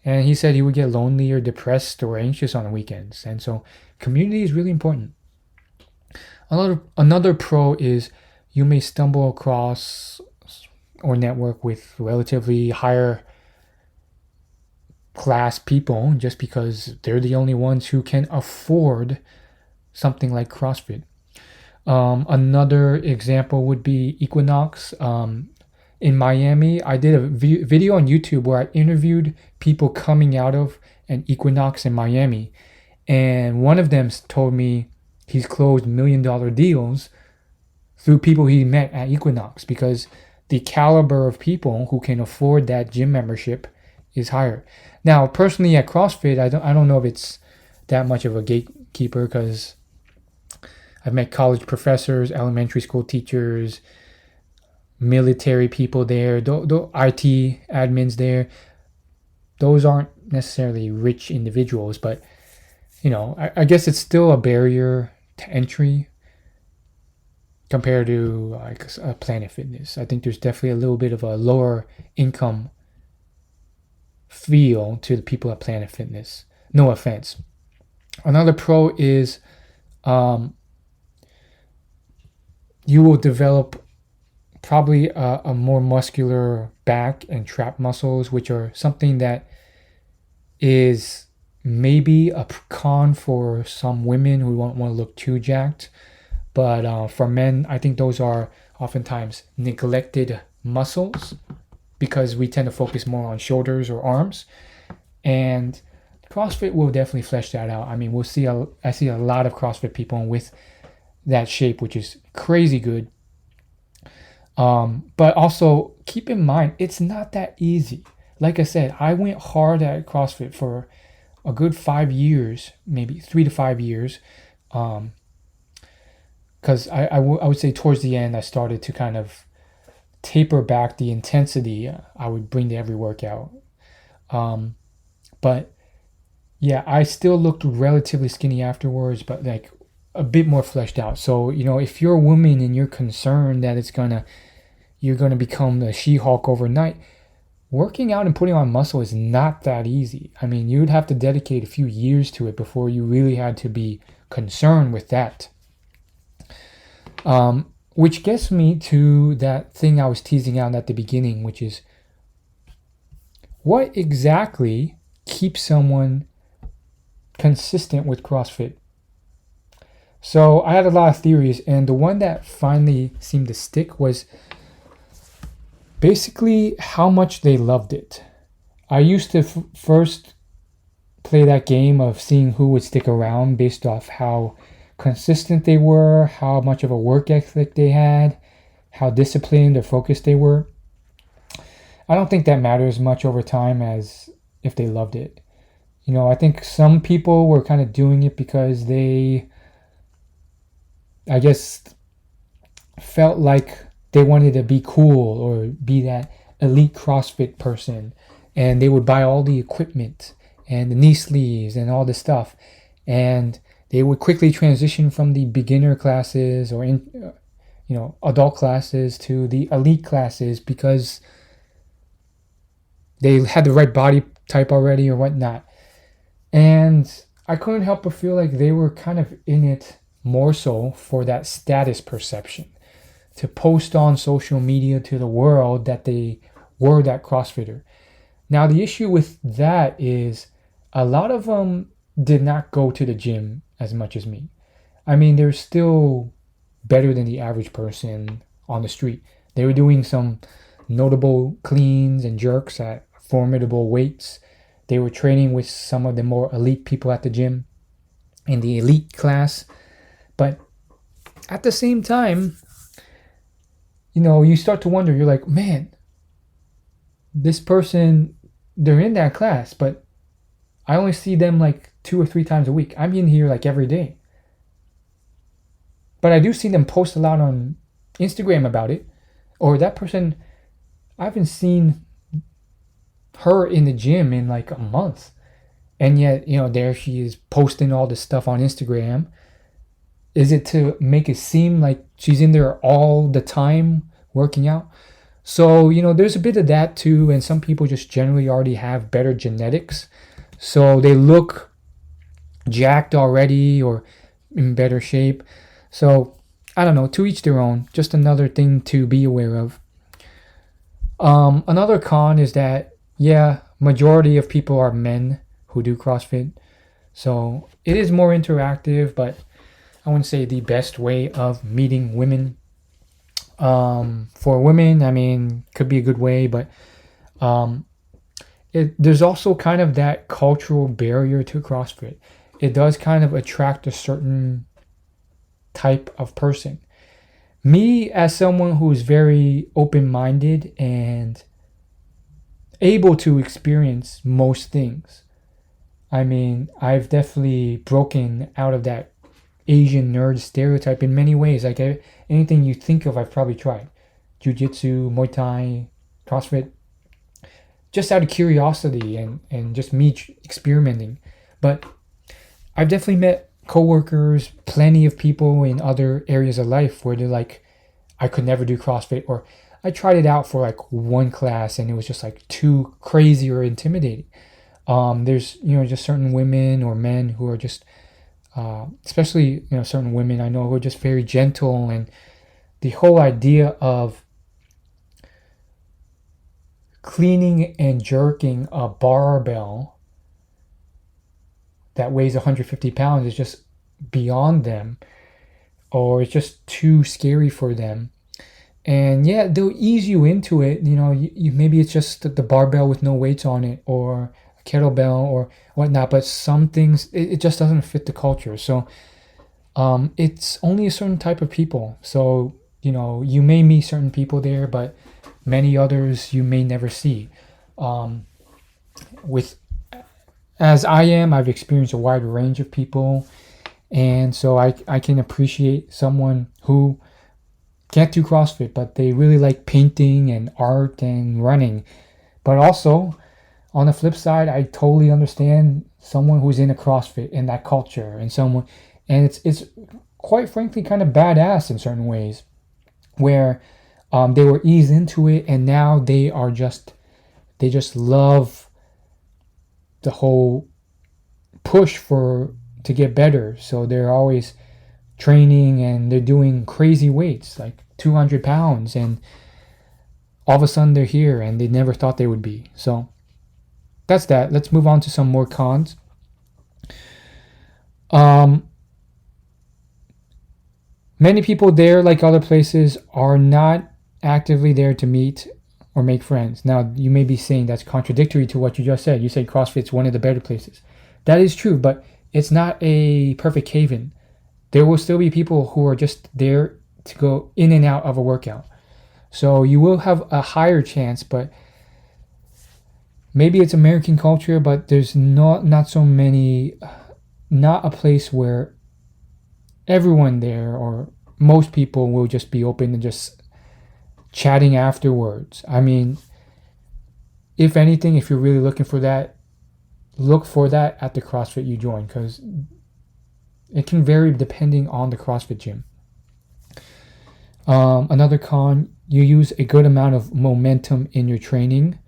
and he said he would get lonely or depressed or anxious on the weekends. And so community is really important. Another pro is you may stumble across or network with relatively higher class people just because they're the only ones who can afford something like CrossFit. Another example would be Equinox. In Miami, I did a video on YouTube where I interviewed people coming out of an Equinox in Miami. And one of them told me he's closed $1 million deals through people he met at Equinox because the caliber of people who can afford that gym membership is higher. Now, personally at CrossFit, I don't know if it's that much of a gatekeeper because I've met college professors, elementary school teachers, military people there, IT admins there. Those aren't necessarily rich individuals, but I guess it's still a barrier to entry compared to like a Planet Fitness. I think there's definitely a little bit of a lower income feel to the people at Planet Fitness. No offense. Another pro is you will develop probably a more muscular back and trap muscles, which are something that is maybe a con for some women who don't want to look too jacked. But for men, I think those are oftentimes neglected muscles because we tend to focus more on shoulders or arms. And CrossFit will definitely flesh that out. I mean, I see a lot of CrossFit people with that shape, which is crazy good. But also keep in mind, it's not that easy. Like I said, I went hard at CrossFit for a good 5 years, maybe 3 to 5 years. Because I would say towards the end, I started to kind of taper back the intensity I would bring to every workout. But yeah, I still looked relatively skinny afterwards, but like a bit more fleshed out. So, if you're a woman and you're concerned that you're gonna become the She-Hulk overnight, working out and putting on muscle is not that easy. I mean, you'd have to dedicate a few years to it before you really had to be concerned with that. Which gets me to that thing I was teasing out at the beginning, which is what exactly keeps someone consistent with CrossFit? So I had a lot of theories, and the one that finally seemed to stick was basically how much they loved it. I used to first play that game of seeing who would stick around based off how consistent they were, how much of a work ethic they had, how disciplined or focused they were. I don't think that matters much over time as if they loved it. I think some people were kind of doing it because they, I guess, felt like they wanted to be cool or be that elite CrossFit person, and they would buy all the equipment and the knee sleeves and all this stuff, and they would quickly transition from the beginner classes or adult classes to the elite classes because they had the right body type already or whatnot. And I couldn't help but feel like they were kind of in it more so for that status perception, to post on social media to the world that they were that CrossFitter. Now, the issue with that is a lot of them did not go to the gym as much as me. I mean, they're still better than the average person on the street. They were doing some notable cleans and jerks at formidable weights. They were training with some of the more elite people at the gym in the elite class. But at the same time, you start to wonder, you're like, man, this person, they're in that class, but I only see them like 2 or 3 times a week. I'm in here like every day. But I do see them post a lot on Instagram about it. Or that person, I haven't seen her in the gym in like a month. And yet, there she is posting all this stuff on Instagram. Is it to make it seem like she's in there all the time working out? So, there's a bit of that too. And some people just generally already have better genetics. So they look jacked already or in better shape. So, I don't know, to each their own. Just another thing to be aware of. Another con is that, majority of people are men who do CrossFit. So it is more interactive, but I wouldn't say the best way of meeting women. For women, I mean, could be a good way, but there's also kind of that cultural barrier to CrossFit. It does kind of attract a certain type of person. Me, as someone who's very open-minded and able to experience most things, I mean, I've definitely broken out of that Asian nerd stereotype in many ways. Like anything you think of, I've probably tried. Jiu-jitsu, Muay Thai, CrossFit, just out of curiosity and just me experimenting. But I've definitely met coworkers, plenty of people in other areas of life where they're like, I could never do CrossFit, or I tried it out for like one class and it was just like too crazy or intimidating. There's, just certain women or men who are just, especially, certain women I know who are just very gentle, and the whole idea of cleaning and jerking a barbell that weighs 150 pounds is just beyond them, or it's just too scary for them. And they'll ease you into it. You maybe it's just the barbell with no weights on it, or a kettlebell or whatnot. But some things, it just doesn't fit the culture. So it's only a certain type of people. So, you may meet certain people there, but many others you may never see. As I've experienced a wide range of people. And so I can appreciate someone who can't do CrossFit, but they really like painting and art and running. But also, on the flip side, I totally understand someone who's in a CrossFit in that culture, and it's quite frankly kind of badass in certain ways, where they were eased into it, and now they just love the whole push to get better. So they're always training and they're doing crazy weights like 200 pounds, and all of a sudden they're here and they never thought they would be. So that's that. Let's move on to some more cons. Many people there, like other places, are not actively there to meet or make friends. Now, you may be saying that's contradictory to what you just said. You said CrossFit's one of the better places. That is true, but it's not a perfect haven. There will still be people who are just there to go in and out of a workout. So you will have a higher chance, but maybe it's American culture, but there's not a place where everyone there or most people will just be open and just chatting afterwards. I mean, if anything, if you're really looking for that, look for that at the CrossFit you join, because it can vary depending on the CrossFit gym. Another con, you use a good amount of momentum in your training.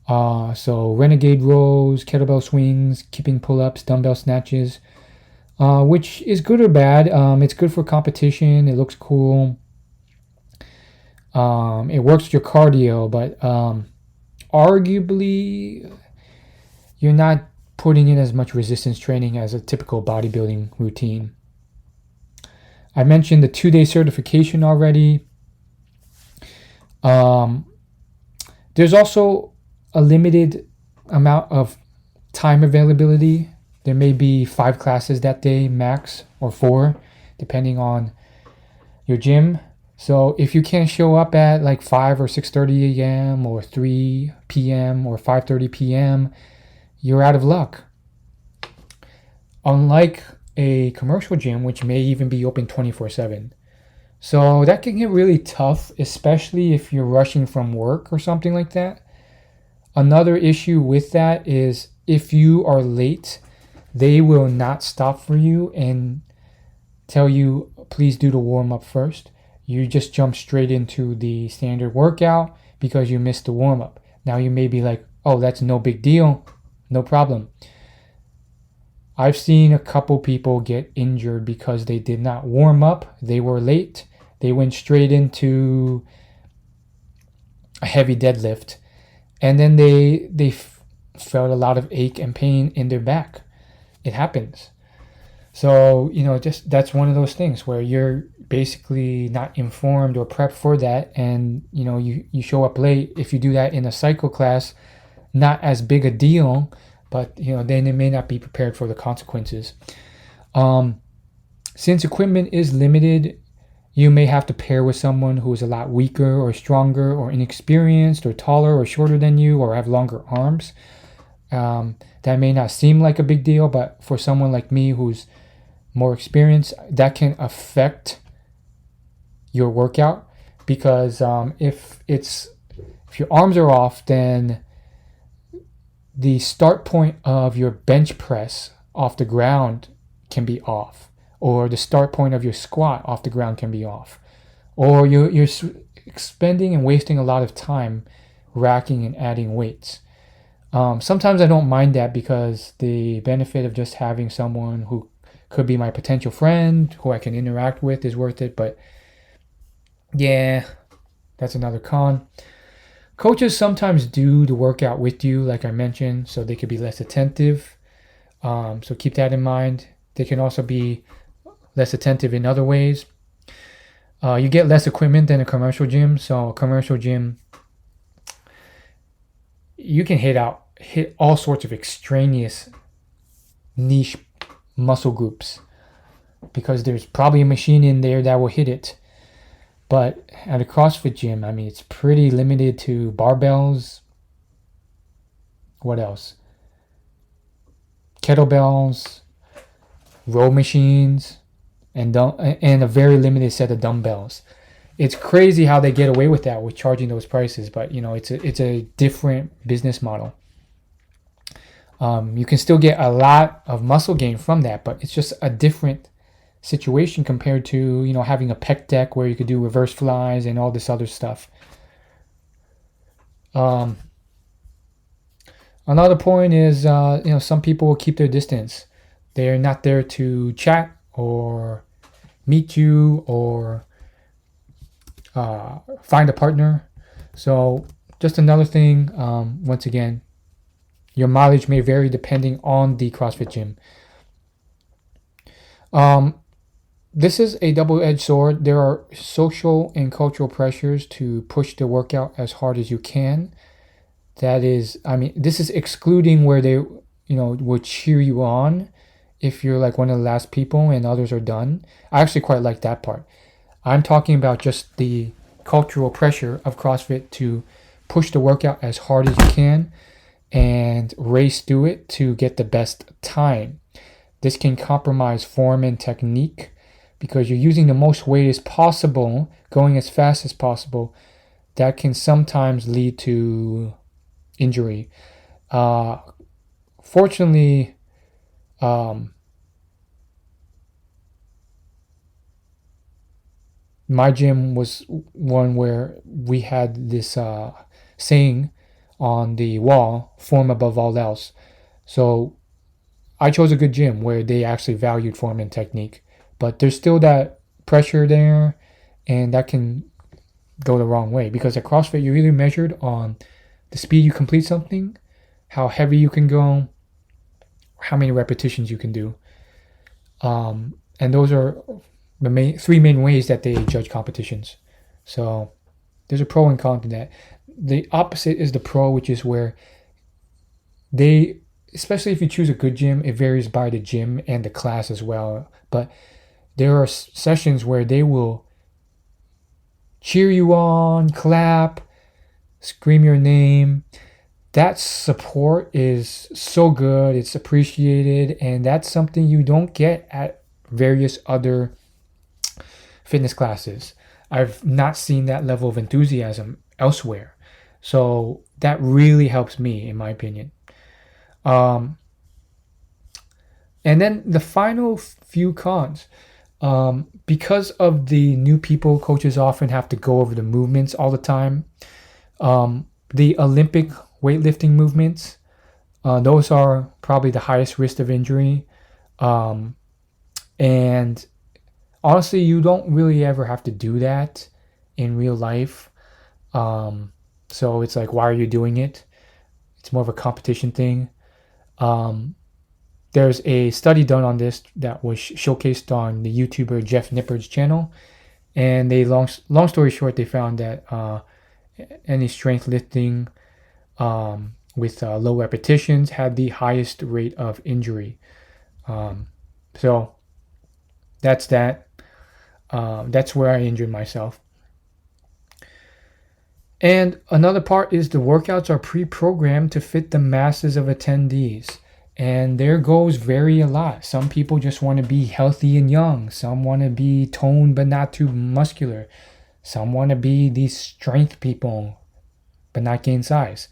So renegade rows, kettlebell swings, keeping pull-ups, dumbbell snatches, which is good or bad. It's good for competition. It looks cool. It works with your cardio, but arguably you're not putting in as much resistance training as a typical bodybuilding routine. I mentioned the 2-day certification already. There's also a limited amount of time availability. There may be 5 classes that day max, or 4, depending on your gym. So if you can't show up at like 5 or 6:30 a.m. or 3 p.m. or 5:30 p.m., you're out of luck. Unlike a commercial gym, which may even be open 24/7. So that can get really tough, especially if you're rushing from work or something like that. Another issue with that is if you are late, they will not stop for you and tell you, please do the warm up first. You just jump straight into the standard workout because you missed the warm up. Now you may be like, oh, that's no big deal. No problem. I've seen a couple people get injured because they did not warm up. They were late. They went straight into a heavy deadlift. And then they felt a lot of ache and pain in their back. It happens. So, just that's one of those things where you're basically not informed or prepped for that. And, you show up late. If you do that in a cycle class, not as big a deal, but, then they may not be prepared for the consequences. Since equipment is limited, you may have to pair with someone who is a lot weaker or stronger or inexperienced or taller or shorter than you or have longer arms. That may not seem like a big deal, but for someone like me who's more experienced, that can affect your workout because if your arms are off, then the start point of your bench press off the ground can be off, or the start point of your squat off the ground can be off, or you're expending and wasting a lot of time racking and adding weights. Sometimes I don't mind that because the benefit of just having someone who could be my potential friend who I can interact with is worth it, but yeah, that's another con. Coaches sometimes do the workout with you, like I mentioned, so they could be less attentive. So keep that in mind. They can also be less attentive in other ways. You get less equipment than a commercial gym. So a commercial gym, you can hit all sorts of extraneous niche muscle groups because there's probably a machine in there that will hit it. But at a CrossFit gym, it's pretty limited to barbells. What else? Kettlebells, row machines, and a very limited set of dumbbells. It's crazy how they get away with that with charging those prices, but it's a different business model. You can still get a lot of muscle gain from that, but it's just a different situation compared to having a pec deck where you could do reverse flies and all this other stuff. Another point is some people will keep their distance. They're not there to chat or meet you or find a partner. So just another thing, once again, your mileage may vary depending on the CrossFit gym. This is a double-edged sword. There are social and cultural pressures to push the workout as hard as you can. That is, this is excluding where they, would cheer you on if you're like one of the last people and others are done. I actually quite like that part. I'm talking about just the cultural pressure of CrossFit to push the workout as hard as you can and race through it to get the best time. This can compromise form and technique because you're using the most weight as possible, going as fast as possible. That can sometimes lead to injury. Fortunately, my gym was one where we had this saying on the wall, form above all else. So I chose a good gym where they actually valued form and technique. But there's still that pressure there, and that can go the wrong way because at CrossFit, you're really measured on the speed you complete something, how heavy you can go, how many repetitions you can do. And those are three main ways that they judge competitions. So there's a pro and con to that. The opposite is the pro, which is where they, especially if you choose a good gym, it varies by the gym and the class as well. But there are sessions where they will cheer you on, clap, scream your name. That support is so good, it's appreciated, and that's something you don't get at various other fitness classes. I've not seen that level of enthusiasm elsewhere. So that really helps me, in my opinion. And then the final few cons. Because of the new people, coaches often have to go over the movements all the time. The Olympic weightlifting movements, those are probably the highest risk of injury. And honestly, you don't really ever have to do that in real life. So it's like, why are you doing it? It's more of a competition thing. There's a study done on this that was showcased on the YouTuber Jeff Nippard's channel. And they, long story short, they found that any strength lifting with low repetitions had the highest rate of injury. So that's that. That's where I injured myself. And another part is the workouts are pre-programmed to fit the masses of attendees. And their goals vary a lot. Some people just want to be healthy and young. Some want to be toned but not too muscular. Some want to be these strength people but not gain size.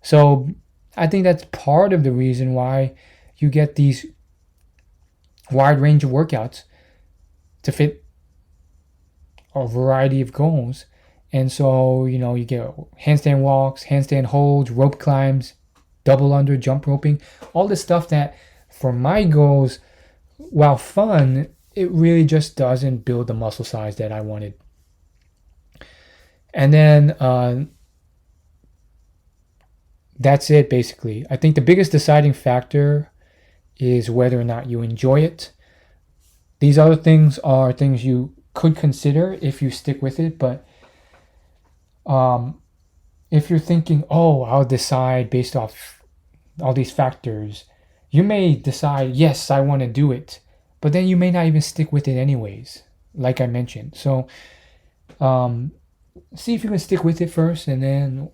So I think that's part of the reason why you get these wide range of workouts to fit a variety of goals. And so, you get handstand walks, handstand holds, rope climbs, double under, jump roping, all this stuff that for my goals, while fun, it really just doesn't build the muscle size that I wanted. And then that's it, basically. I think the biggest deciding factor is whether or not you enjoy it. These other things are things you could consider if you stick with it, but if you're thinking, I'll decide based off all these factors, you may decide, yes, I want to do it, but then you may not even stick with it anyways, like I mentioned. So see if you can stick with it first, and then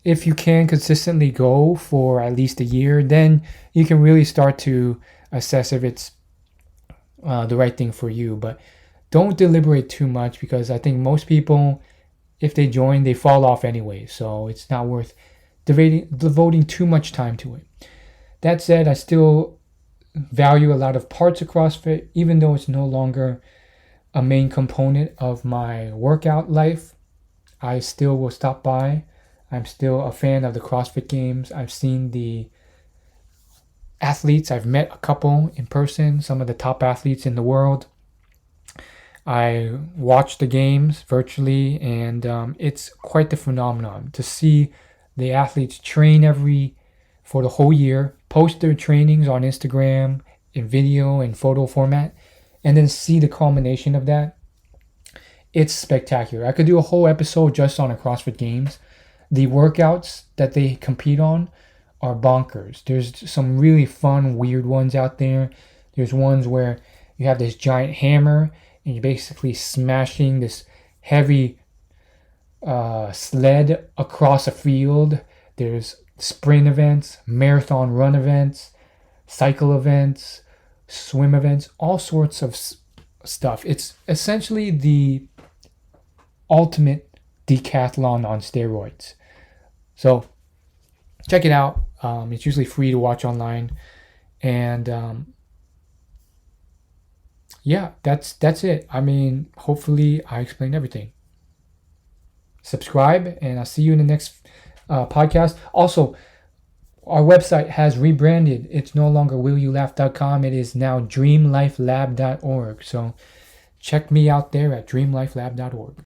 if you can consistently go for at least a year, then you can really start to assess if it's the right thing for you. But don't deliberate too much, because I think most people, if they join, they fall off anyway. So it's not worth devoting too much time to it. That said, I still value a lot of parts of CrossFit, even though it's no longer a main component of my workout life. I still will stop by. I'm still a fan of the CrossFit Games. I've seen the athletes. I've met a couple in person, some of the top athletes in the world. I watch the games virtually, and it's quite the phenomenon to see the athletes train for the whole year, post their trainings on Instagram in video and photo format, and then see the culmination of that. It's spectacular. I could do a whole episode just on the CrossFit Games. The workouts that they compete on are bonkers. There's some really fun, weird ones out there. There's ones where you have this giant hammer and you're basically smashing this heavy sled across a field. There's sprint events, marathon run events, cycle events, swim events, all sorts of stuff. It's essentially the ultimate decathlon on steroids. So check it out. It's usually free to watch online. And that's it. I mean, hopefully I explained everything. Subscribe, and I'll see you in the next podcast. Also, our website has rebranded. It's no longer willyoulaugh.com. It is now dreamlifelab.org. So check me out there at dreamlifelab.org.